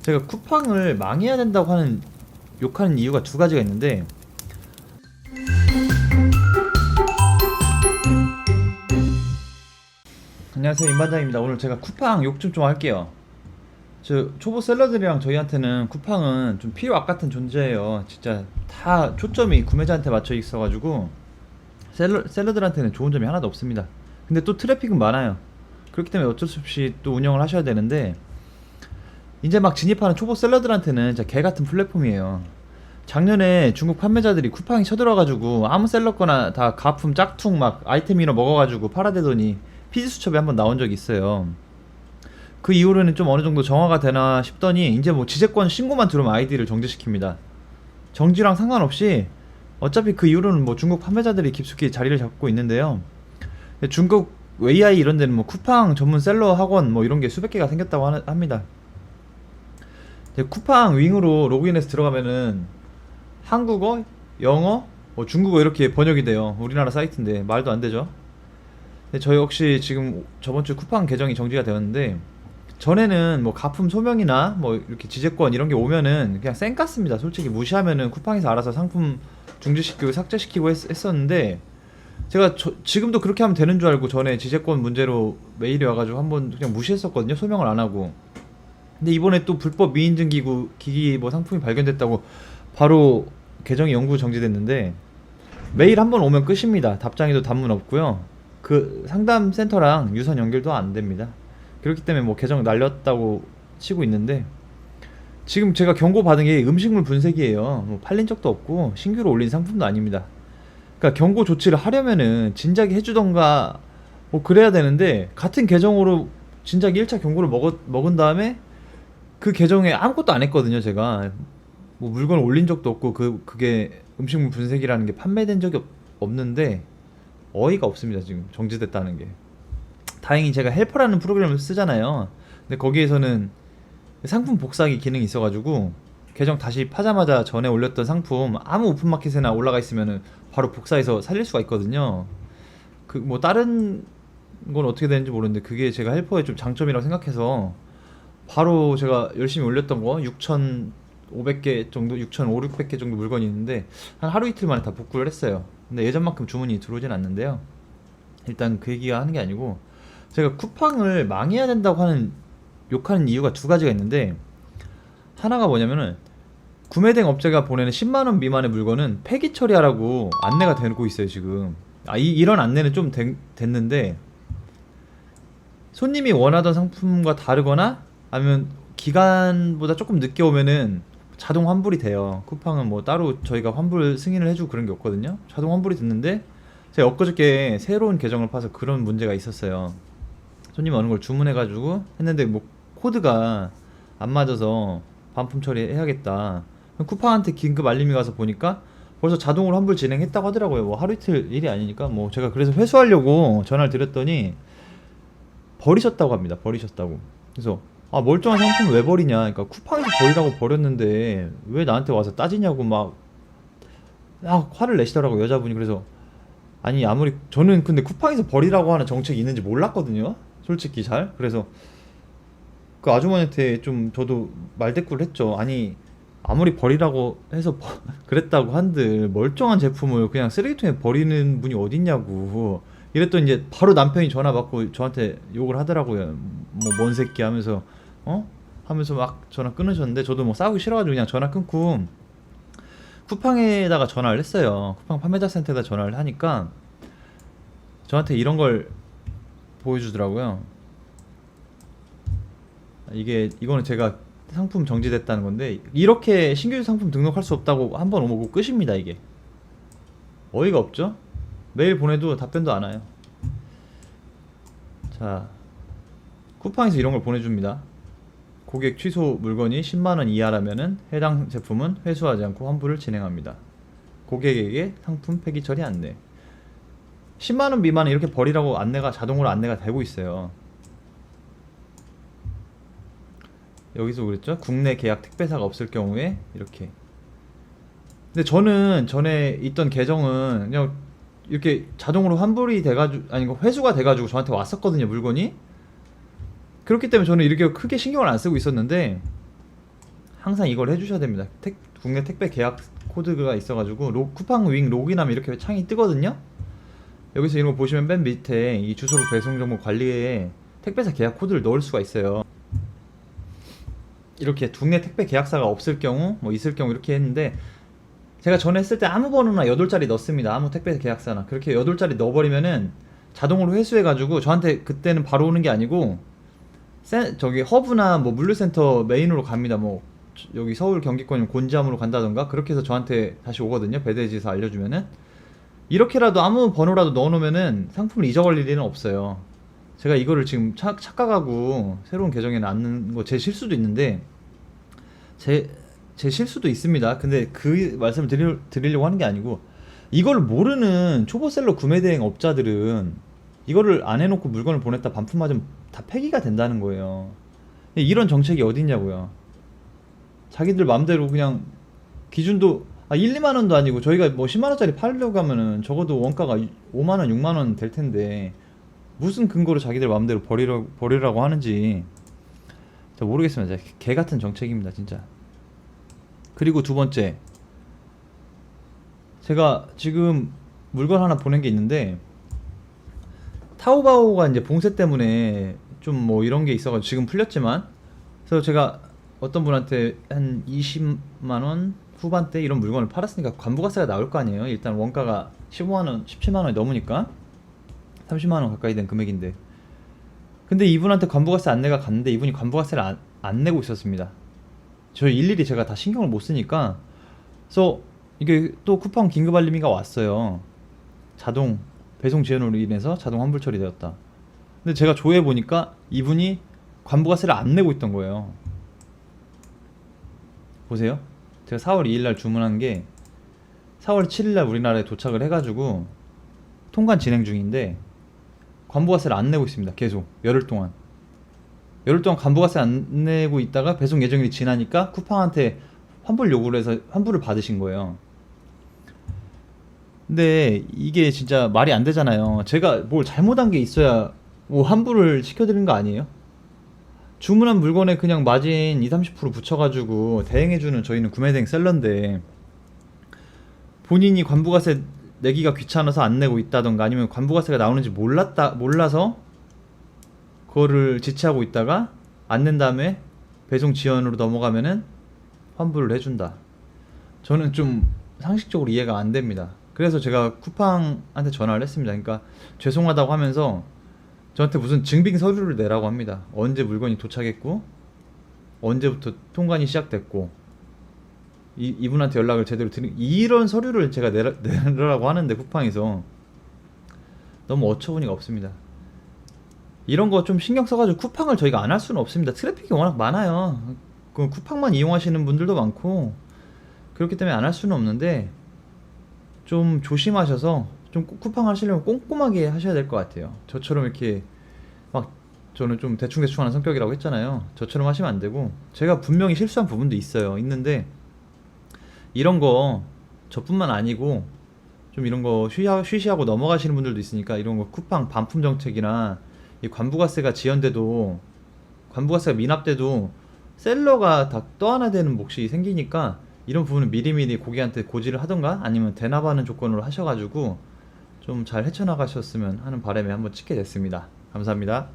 제가 쿠팡을 망해야 된다고 하는 욕하는 이유가 두 가지가 있는데, 안녕하세요, 임반장입니다. 오늘 제가 쿠팡 욕 좀 할게요. 저 초보 셀러들이랑 저희한테는 쿠팡은 좀 필요악 같은 존재예요. 진짜 다 초점이 구매자한테 맞춰 있어가지고 셀러들한테는 좋은 점이 하나도 없습니다. 근데 또 트래픽은 많아요. 그렇기 때문에 어쩔 수 없이 또 운영을 하셔야 되는데, 이제 막 진입하는 초보 셀러들한테는 진짜 개같은 플랫폼이에요. 작년에 중국 판매자들이 쿠팡이 쳐들어가지고 아무 셀러 거나 다 가품 짝퉁 막 아이템 이너 먹어가지고 팔아대더니 피지수첩에 한번 나온 적이 있어요. 그 이후로는 좀 어느 정도 정화가 되나 싶더니 이제 뭐 지재권 신고만 들어오면 아이디를 정지시킵니다. 정지랑 상관없이 어차피 그 이후로는 뭐 중국 판매자들이 깊숙이 자리를 잡고 있는데요. 중국 웨이아이 이런 데는 뭐 쿠팡 전문 셀러 학원 뭐 이런 게 수백 개가 생겼다고 합니다. 쿠팡 윙으로 로그인해서 들어가면은 한국어, 영어, 뭐 중국어 이렇게 번역이 돼요. 우리나라 사이트인데 말도 안 되죠. 근데 저희 혹시 지금 저번 주 쿠팡 계정이 정지가 되었는데, 전에는 뭐 가품 소명이나 뭐 이렇게 지재권 이런 게 오면은 그냥 쌩깠습니다. 솔직히 무시하면은 쿠팡에서 알아서 상품 중지시키고 삭제시키고 했었는데, 제가 지금도 그렇게 하면 되는 줄 알고 전에 지재권 문제로 메일이 와가지고 한번 그냥 무시했었거든요. 소명을 안 하고. 근데 이번에 또 불법 미인증 기기 뭐 상품이 발견됐다고 바로 계정이 영구 정지됐는데, 메일 한 번 오면 끝입니다. 답장에도 단문 없고요. 그 상담 센터랑 유선 연결도 안 됩니다. 그렇기 때문에 뭐 계정 날렸다고 치고 있는데, 지금 제가 경고 받은 게 음식물 분쇄기예요. 뭐 팔린 적도 없고 신규로 올린 상품도 아닙니다. 그러니까 경고 조치를 하려면은 진작에 해주던가 뭐 그래야 되는데, 같은 계정으로 진작 1차 경고를 먹은 다음에 그 계정에 아무것도 안 했거든요. 제가 뭐 물건을 올린 적도 없고 그게 음식물 분쇄기라는 게 판매된 적이 없는데 어이가 없습니다. 지금 정지됐다는 게. 다행히 제가 헬퍼라는 프로그램을 쓰잖아요. 근데 거기에서는 상품 복사하기 기능이 있어가지고 계정 다시 파자마자 전에 올렸던 상품 아무 오픈마켓에나 올라가 있으면은 바로 복사해서 살릴 수가 있거든요. 그 뭐 다른 건 어떻게 되는지 모르는데, 그게 제가 헬퍼의 좀 장점이라고 생각해서 바로 제가 열심히 올렸던 거 6,500개 정도, 6,500개 정도 물건이 있는데 한 하루 이틀 만에 다 복구를 했어요. 근데 예전만큼 주문이 들어오진 않는데요. 일단 그 얘기가 하는 게 아니고, 제가 쿠팡을 망해야 된다고 하는 욕하는 이유가 두 가지가 있는데, 하나가 뭐냐면은 구매된 업체가 보내는 10만원 미만의 물건은 폐기 처리하라고 안내가 되고 있어요 지금. 이런 안내는 좀 됐는데, 손님이 원하던 상품과 다르거나 아니면 기간보다 조금 늦게 오면은 자동 환불이 돼요. 쿠팡은 뭐 따로 저희가 환불 승인을 해주고 그런 게 없거든요. 자동 환불이 됐는데, 제가 엊그저께 새로운 계정을 파서 그런 문제가 있었어요. 손님이 어느 걸 주문해가지고 했는데 뭐 코드가 안 맞아서 반품 처리해야겠다. 쿠팡한테 긴급 알림이 가서 보니까 벌써 자동으로 환불 진행했다고 하더라고요. 뭐 하루 이틀 일이 아니니까 뭐 제가 그래서 회수하려고 전화를 드렸더니 버리셨다고 합니다. 버리셨다고. 그래서 멀쩡한 상품을 왜 버리냐, 그러니까 쿠팡에서 버리라고 버렸는데 왜 나한테 와서 따지냐고 막 화를 내시더라고 여자분이. 그래서 아니, 아무리 저는 근데 쿠팡에서 버리라고 하는 정책이 있는지 몰랐거든요, 솔직히 잘. 그래서 그 아주머니한테 좀 저도 말대꾸를 했죠. 아니, 아무리 버리라고 해서 그랬다고 한들 멀쩡한 제품을 그냥 쓰레기통에 버리는 분이 어딨냐고 이랬더니, 이제 바로 남편이 전화 받고 저한테 욕을 하더라고요. 뭐 뭔 새끼 하면서 하면서 막 전화 끊으셨는데, 저도 뭐 싸우기 싫어가지고 그냥 전화 끊고 쿠팡에다가 전화를 했어요. 쿠팡 판매자 센터에다 전화를 하니까 저한테 이런 걸 보여주더라고요. 이거는 제가 상품 정지됐다는 건데, 이렇게 신규 상품 등록할 수 없다고 한 번 오고 끝입니다. 이게 어이가 없죠? 메일 보내도 답변도 안 와요. 자, 쿠팡에서 이런 걸 보내줍니다. 고객 취소 물건이 10만원 이하라면은 해당 제품은 회수하지 않고 환불을 진행합니다. 고객에게 상품 폐기 처리 안내. 10만원 미만은 이렇게 버리라고 자동으로 안내가 되고 있어요. 여기서 그랬죠? 국내 계약 택배사가 없을 경우에 이렇게. 근데 저는 전에 있던 계정은 그냥 이렇게 자동으로 환불이 돼가지고, 아니 회수가 돼가지고 저한테 왔었거든요, 물건이. 그렇기 때문에 저는 이렇게 크게 신경을 안 쓰고 있었는데, 항상 이걸 해주셔야 됩니다. 국내 택배 계약 코드가 있어가지고 쿠팡 윙 로그인하면 이렇게 창이 뜨거든요. 여기서 이런 거 보시면 맨 밑에 이 주소록 배송 정보 관리에 택배사 계약 코드를 넣을 수가 있어요. 이렇게 국내 택배 계약사가 없을 경우 뭐 있을 경우 이렇게 했는데, 제가 전에 했을 때 아무 번호나 8자리 넣습니다. 아무 택배 계약사나 그렇게 8자리 넣어버리면은 자동으로 회수해가지고 저한테 그때는 바로 오는 게 아니고 저기 허브나 뭐 물류센터 메인으로 갑니다. 뭐 여기 서울 경기권이면 곤지암으로 간다던가 그렇게 해서 저한테 다시 오거든요. 배대지에서 알려주면은. 이렇게라도 아무 번호라도 넣어놓으면은 상품을 잊어버릴 일은 없어요. 제가 이거를 지금 착각하고 새로운 계정에 넣는 거 제 실수도 있는데, 제 실수도 있습니다. 근데 그 말씀을 드리려고 하는 게 아니고, 이걸 모르는 초보셀러 구매대행 업자들은 이거를 안 해놓고 물건을 보냈다 반품맞으면 다 폐기가 된다는 거예요. 이런 정책이 어딨냐고요. 자기들 맘대로 그냥 기준도 1, 2만 원도 아니고, 저희가 뭐 10만 원짜리 팔려고 하면은 적어도 원가가 5만 원, 6만 원 될 텐데 무슨 근거로 자기들 맘대로 버리라고 하는지 저 모르겠습니다. 개 같은 정책입니다, 진짜. 그리고 두 번째, 제가 지금 물건 하나 보낸 게 있는데, 타오바오가 이제 봉쇄 때문에 좀 뭐 이런 게 있어가지고 지금 풀렸지만, 그래서 제가 어떤 분한테 한 20만 원 후반대 이런 물건을 팔았으니까 관부가세가 나올 거 아니에요. 일단 원가가 15만 원, 17만 원이 넘으니까 30만 원 가까이 된 금액인데, 근데 이분한테 관부가세 안내가 갔는데 이분이 관부가세를 안 내고 있었습니다. 저 일일이 제가 다 신경을 못 쓰니까. 그래서 이게 또 쿠팡 긴급 알림이가 왔어요. 자동 배송 지연으로 인해서 자동 환불 처리되었다. 근데 제가 조회해 보니까 이분이 관부가세를 안 내고 있던 거예요. 보세요. 제가 4월 2일날 주문한 게 4월 7일날 우리나라에 도착을 해가지고 통관 진행 중인데 관부가세를 안 내고 있습니다. 계속 열흘 동안 관부가세 안 내고 있다가 배송 예정일이 지나니까 쿠팡한테 환불 요구를 해서 환불을 받으신 거예요. 근데 이게 진짜 말이 안 되잖아요. 제가 뭘 잘못한 게 있어야 뭐 환불을 시켜드리는 거 아니에요? 주문한 물건에 그냥 마진 20-30% 붙여가지고 대행해주는 저희는 구매대행 셀러인데, 본인이 관부가세 내기가 귀찮아서 안 내고 있다던가 아니면 관부가세가 나오는지 몰라서 그거를 지체하고 있다가 안 낸 다음에 배송 지연으로 넘어가면은 환불을 해준다. 저는 좀 상식적으로 이해가 안 됩니다. 그래서 제가 쿠팡한테 전화를 했습니다. 그러니까 죄송하다고 하면서 저한테 무슨 증빙 서류를 내라고 합니다. 언제 물건이 도착했고 언제부터 통관이 시작됐고 이분한테 연락을 제대로 이런 서류를 제가 내라고 하는데 쿠팡에서 너무 어처구니가 없습니다. 이런 거 좀 신경 써가지고 쿠팡을 저희가 안 할 수는 없습니다. 트래픽이 워낙 많아요. 그 쿠팡만 이용하시는 분들도 많고 그렇기 때문에 안 할 수는 없는데, 좀 조심하셔서 좀 쿠팡 하시려면 꼼꼼하게 하셔야 될 것 같아요. 저처럼 이렇게 막, 저는 좀 대충대충 하는 성격이라고 했잖아요. 저처럼 하시면 안 되고, 제가 분명히 실수한 부분도 있는데 이런 거 저뿐만 아니고 좀 이런 거 쉬쉬하고 넘어가시는 분들도 있으니까, 이런 거 쿠팡 반품 정책이나 이 관부가세가 지연돼도, 관부가세가 미납돼도 셀러가 다 떠안아야 되는 몫이 생기니까 이런 부분은 미리미리 고객한테 고지를 하던가 아니면 대납하는 조건으로 하셔가지고 좀 잘 헤쳐나가셨으면 하는 바람에 한번 찍게 됐습니다. 감사합니다.